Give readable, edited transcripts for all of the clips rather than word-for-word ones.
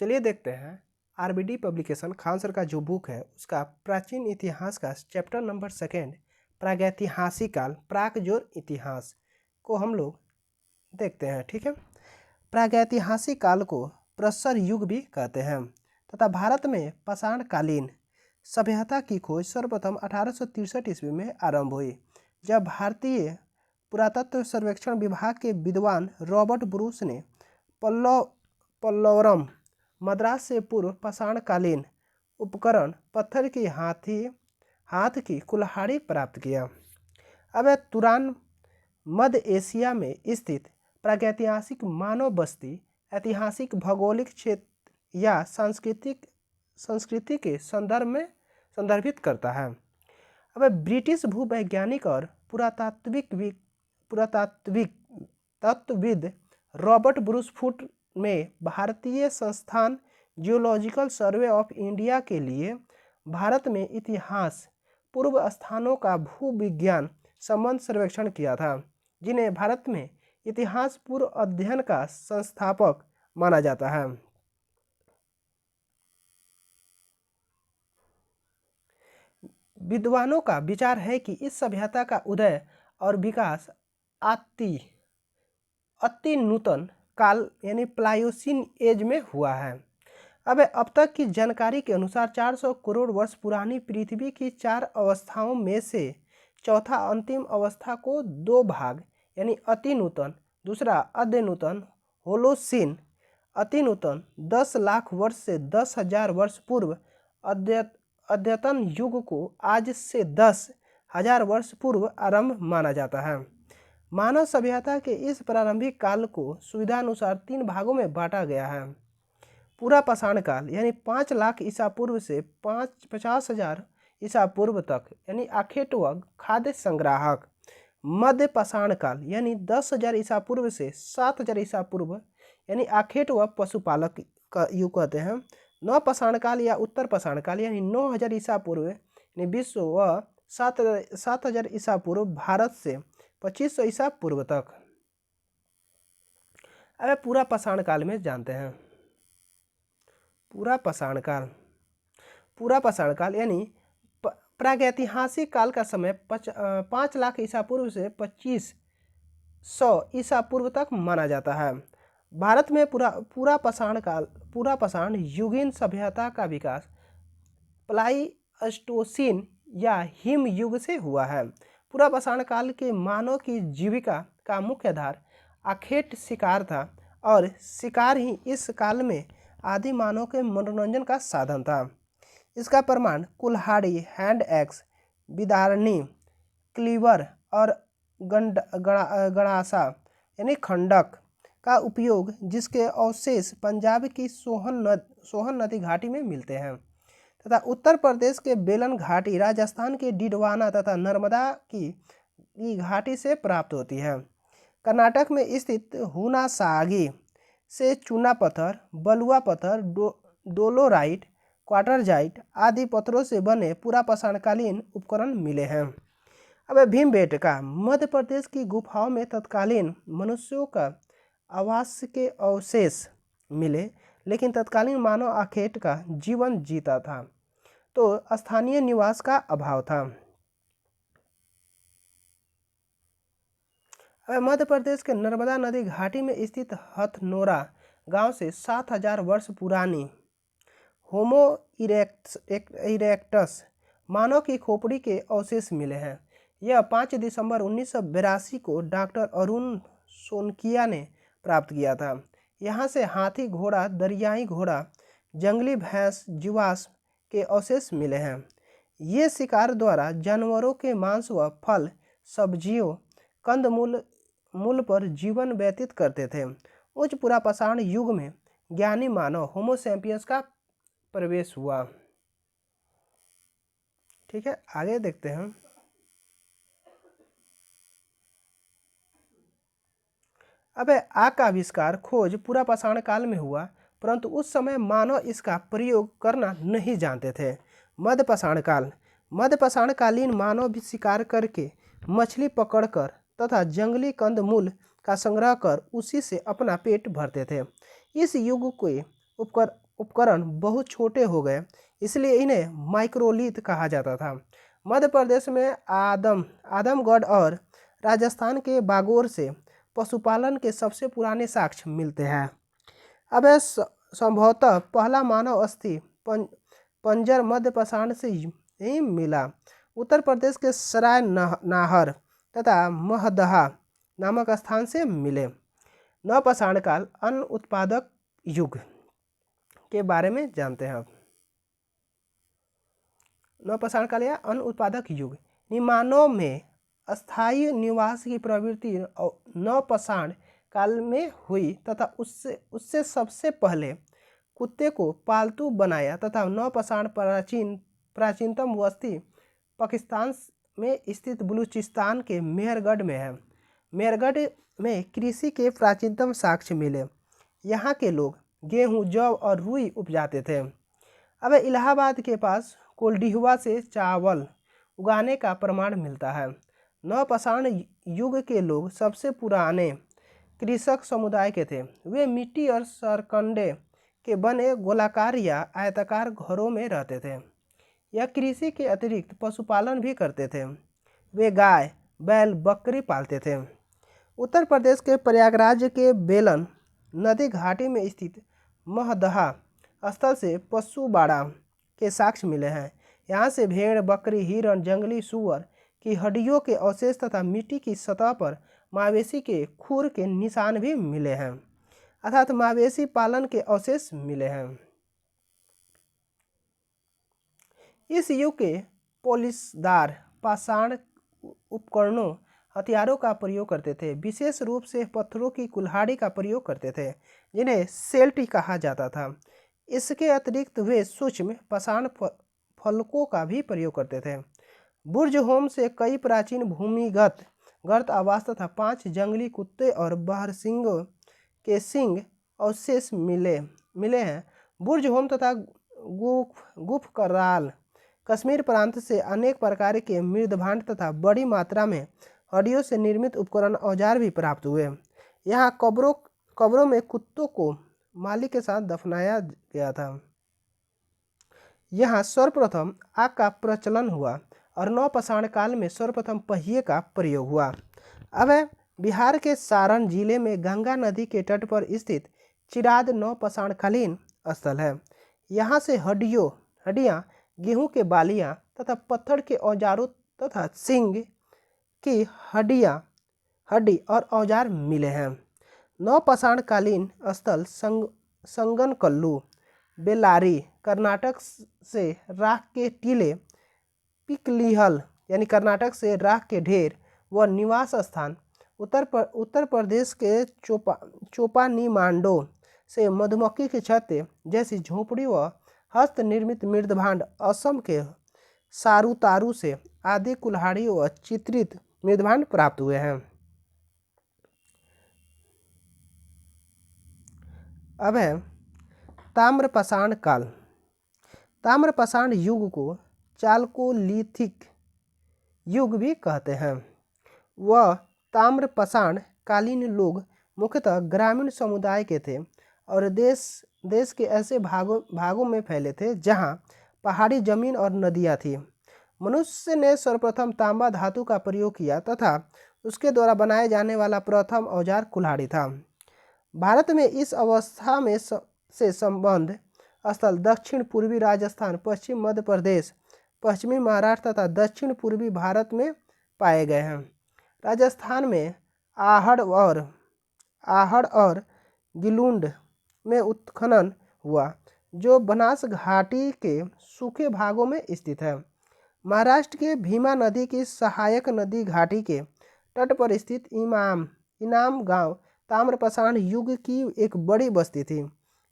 चलिए देखते हैं आरबीडी पब्लिकेशन खान सर का जो बुक है उसका प्राचीन इतिहास का चैप्टर नंबर 2 प्रागैतिहासिक काल प्राकजोर इतिहास को हम लोग देखते हैं। ठीक है, प्रागैतिहासिक काल को प्रस्तर युग भी कहते हैं तथा भारत में पाषाणकालीन सभ्यता की खोज सर्वप्रथम 1863 ईस्वी में आरंभ हुई, जब भारतीय पुरातत्व सर्वेक्षण विभाग के विद्वान रॉबर्ट ब्रूस ने पल्लवरम मद्रास से पूर्व पाषाणकालीन उपकरण पत्थर की हाथ की कुल्हाड़ी प्राप्त किया। अब तुरान मध्य एशिया में स्थित प्रागैतिहासिक मानव बस्ती ऐतिहासिक भौगोलिक क्षेत्र या संस्कृति के संदर्भ में संदर्भित करता है। अब ब्रिटिश भूवैज्ञानिक और पुरातत्वविद रॉबर्ट ब्रूस फुट में भारतीय संस्थान जियोलॉजिकल सर्वे ऑफ इंडिया के लिए भारत में इतिहास पूर्व स्थानों का भूविज्ञान संबंध सर्वेक्षण किया था, जिन्हें भारत में इतिहास पूर्व अध्ययन का संस्थापक माना जाता है। विद्वानों का विचार है कि इस सभ्यता का उदय और विकास अति नूतन काल यानी प्लायोसीन एज में हुआ है। अब तक की जानकारी के अनुसार 400 करोड़ वर्ष पुरानी पृथ्वी की 4 अवस्थाओं में से चौथा अंतिम अवस्था को 2 भाग यानी अति नूतन, दूसरा अद्य नूतन होलोसीन अति नूतन 10 लाख वर्ष से 10,000 वर्ष पूर्व अद्यतन युग को आज से 10,000 वर्ष पूर्व आरंभ माना जाता है। मानव सभ्यता के इस प्रारंभिक काल को सुविधानुसार 3 भागों में बांटा गया है। पूरा पाषाण काल यानी 5 लाख ईसा पूर्व से 50,000 ईसा पूर्व तक यानी आखेटवग खाद्य संग्राहक। मध्य पाषाण काल यानी 10,000 ईसा पूर्व से 7,000 ईसा पूर्व यानी आखेट व पशुपालक का युग कहते हैं। नव पाषाण काल या उत्तर पाषाण काल यानी 9,000 ईसा पूर्व यानी विश्व व 7,000 ईसा पूर्व भारत से 2500 ईसा पूर्व तक। अब पूरा पाषाण काल में जानते हैं। पूरा पाषाण काल यानी प्रागैतिहासिक काल का समय 5 लाख ईसा पूर्व से 2500 ईसा पूर्व तक माना जाता है। भारत में पूरा पाषाण युगीन सभ्यता का विकास प्लाईस्टोसीन या हिम युग से हुआ है। पूरा पाषाण काल के मानव की जीविका का मुख्य आधार आखेट शिकार था और शिकार ही इस काल में आदि मानव के मनोरंजन का साधन था। इसका प्रमाण कुल्हाड़ी, हैंड एक्स, बिदारनी, क्लीवर और गणासा यानी खंडक का उपयोग, जिसके अवशेष पंजाब की सोहन नदी घाटी में मिलते हैं तथा उत्तर प्रदेश के बेलन घाटी, राजस्थान के डिडवाना तथा नर्मदा की घाटी से प्राप्त होती है। कर्नाटक में स्थित हुनासागी से चूना पत्थर, बलुआ पत्थर, डोलोराइट, क्वार्टरजाइट आदि पत्थरों से बने पूरा पाषाणकालीन उपकरण मिले हैं। अब भीमबेटका मध्य प्रदेश की गुफाओं में तत्कालीन मनुष्यों का आवास के अवशेष मिले, लेकिन तत्कालीन मानव आखेट का जीवन जीता था तो स्थानीय निवास का अभाव था। मध्य प्रदेश के नर्मदा नदी घाटी में स्थित हथनोरा गांव से 7,000 वर्ष पुरानी होमो इरेक्टस मानव की खोपड़ी के अवशेष मिले हैं। यह 5 दिसंबर 1982 को डॉक्टर अरुण सोनकिया ने प्राप्त किया था। यहाँ से हाथी, घोड़ा, दरियाई घोड़ा, जंगली भैंस, जीवाश्म के अवशेष मिले हैं। ये शिकार द्वारा जानवरों के मांस व फल, सब्जियों, कंदमूल पर जीवन व्यतीत करते थे। उच्च पूरा पाषाण युग में ज्ञानी मानव होमो सैपियंस का प्रवेश हुआ। ठीक है, आगे देखते हैं। अब आग का आविष्कार खोज पूरा पाषाण काल में हुआ, परंतु उस समय मानव इसका प्रयोग करना नहीं जानते थे। मध्य पाषाणकालीन मानव भी शिकार करके, मछली पकड़कर तथा जंगली कंदमूल का संग्रह कर उसी से अपना पेट भरते थे। इस युग के उपकरण बहुत छोटे हो गए, इसलिए इन्हें माइक्रोलिथ कहा जाता था। मध्य प्रदेश में आदमगढ़ और राजस्थान के बागोर से पशुपालन के सबसे पुराने साक्ष्य मिलते हैं। अब यह संभवतः पहला मानव अस्थि पंजर मध्य पाषाण से ही मिला। उत्तर प्रदेश के सराय नाहर तथा महदहा नामक स्थान से मिले। नवपाषाण काल अन्न उत्पादक युग के बारे में जानते हैं। अब नवपाषाण काल या अन्न उत्पादक युग, मानव में अस्थायी निवास की प्रवृत्ति नवपाषाण काल में हुई तथा उससे सबसे पहले कुत्ते को पालतू बनाया तथा नवपाषाण प्राचीनतम बस्ती पाकिस्तान में स्थित बलूचिस्तान के मेहरगढ़ में है। मेहरगढ़ में कृषि के प्राचीनतम साक्ष्य मिले। यहाँ के लोग गेहूँ, जौ और रुई उपजाते थे। अब इलाहाबाद के पास कोल्डिहुआ से चावल उगाने का प्रमाण मिलता है। नवपाषाण युग के लोग सबसे पुराने कृषक समुदाय के थे। वे मिट्टी और सरकंडे के बने गोलाकार या आयताकार घरों में रहते थे। यह कृषि के अतिरिक्त पशुपालन भी करते थे। वे गाय, बैल, बकरी पालते थे। उत्तर प्रदेश के प्रयागराज के बेलन नदी घाटी में स्थित महदहा स्थल से पशुबाड़ा के साक्ष्य मिले हैं। यहाँ से भेड़, बकरी, हिरण, जंगली सूअर की हड्डियों के अवशेष तथा मिट्टी की सतह पर मवेशी के खुर के निशान भी मिले हैं, अर्थात मवेशी पालन के अवशेष मिले हैं। इस युग के पॉलिशदार पाषाण उपकरणों हथियारों का प्रयोग करते थे। विशेष रूप से पत्थरों की कुल्हाड़ी का प्रयोग करते थे, जिन्हें सेल्टी कहा जाता था। इसके अतिरिक्त वे सूक्ष्म पाषाण फलकों का भी प्रयोग करते थे। बुर्ज होम से कई प्राचीन भूमिगत गर्त आवास तथा 5 जंगली कुत्ते और बहरसिंगों के सिंग अवशेष मिले हैं। बुर्ज होम तथा गुफकराल कश्मीर प्रांत से अनेक प्रकार के मृदभांड तथा बड़ी मात्रा में हड्डियों से निर्मित उपकरण औजार भी प्राप्त हुए। यहाँ कब्रों में कुत्तों को माली के साथ दफनाया गया था। यहाँ सर्वप्रथम आग का प्रचलन हुआ और नवपाषाण काल में सर्वप्रथम पहिए का प्रयोग हुआ। अब बिहार के सारण जिले में गंगा नदी के तट पर स्थित चिराद नवपाषाणकालीन स्थल है। यहाँ से हड्डियाँ, गेहूं के बालियाँ तथा पत्थर के औजारों तथा सिंग की हड्डी और औजार मिले हैं। नवपाषाणकालीन स्थल संगनकल्लू, बेल्लारी, कर्नाटक से राख के टीले, पिकलिहल यानी कर्नाटक से राख के ढेर व निवास स्थान, उत्तर प्रदेश के चोपानीमांडो से मधुमक्खी के छत्ते जैसी झोपड़ी व हस्त निर्मित मृदभांड, असम के सारूतारू से आदि कुल्हाड़ी व चित्रित मृदभांड प्राप्त हुए हैं। अब है ताम्रपाषाण काल। ताम्रपाषाण युग को चालकोलिथिक युग भी कहते हैं। वह ताम्रपाषाण कालीन लोग मुख्यतः ग्रामीण समुदाय के थे और देश के ऐसे भागों में फैले थे जहां पहाड़ी जमीन और नदियां थी। मनुष्य ने सर्वप्रथम तांबा धातु का प्रयोग किया तथा उसके द्वारा बनाए जाने वाला प्रथम औजार कुल्हाड़ी था। भारत में इस अवस्था में से संबंध स्थल दक्षिण पूर्वी राजस्थान, पश्चिम मध्य प्रदेश, पश्चिमी महाराष्ट्र तथा दक्षिण पूर्वी भारत में पाए गए हैं। राजस्थान में आहड़ और गिलुंड में उत्खनन हुआ, जो बनास घाटी के सूखे भागों में स्थित है। महाराष्ट्र के भीमा नदी की सहायक नदी घाटी के तट पर स्थित इनाम गांव ताम्रपाषाण युग की एक बड़ी बस्ती थी।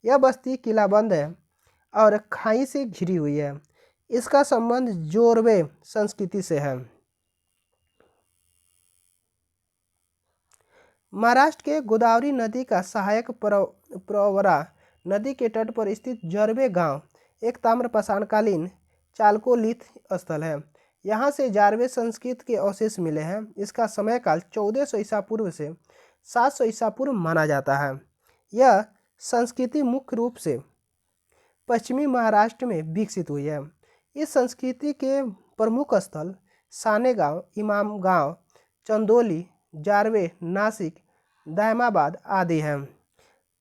यह बस्ती किलाबंद है और खाई से घिरी हुई है। इसका संबंध जोरवे संस्कृति से है। महाराष्ट्र के गोदावरी नदी का सहायक प्रवरा नदी के तट पर स्थित जोरवे गांव एक ताम्रपाषाणकालीन चालकोलिथ स्थल है। यहाँ से जारवे संस्कृत के अवशेष मिले हैं। इसका समयकाल 1400 ईसा पूर्व से 700 ईसा पूर्व माना जाता है। यह संस्कृति मुख्य रूप से पश्चिमी महाराष्ट्र में विकसित हुई है। इस संस्कृति के प्रमुख स्थल सानेगांव, इमामगांव, चंदौली, जारवे, नासिक, दायमाबाद आदि हैं।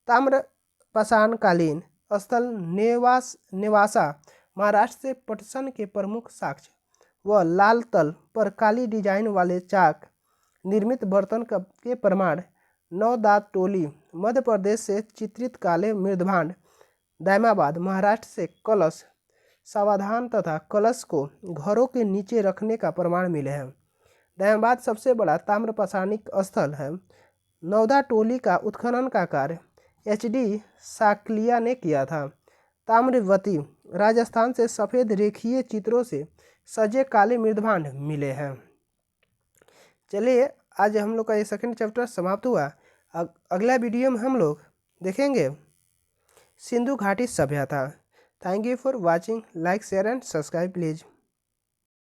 ताम्रपाषाणकालीन स्थल नेवासा महाराष्ट्र से पटसन के प्रमुख साक्ष्य व लाल तल पर काली डिजाइन वाले चाक निर्मित बर्तन के प्रमाण। नौदातोली मध्य प्रदेश से चित्रित काले मृदभांड। दायमाबाद महाराष्ट्र से कलश, सावधान तथा कलश को घरों के नीचे रखने का प्रमाण मिले हैं। दायमाबाद सबसे बड़ा ताम्रपाषाणिक स्थल है। नौदाटोली का उत्खनन का कार्य HD साकलिया ने किया था। ताम्रवती राजस्थान से सफ़ेद रेखीय चित्रों से सजे काले मृदभांड मिले हैं। चलिए आज हम लोग का ये सेकंड चैप्टर समाप्त हुआ। अगला वीडियो में हम लोग देखेंगे सिंधु घाटी सभ्यता। Thank you for watching. Like, share and subscribe please.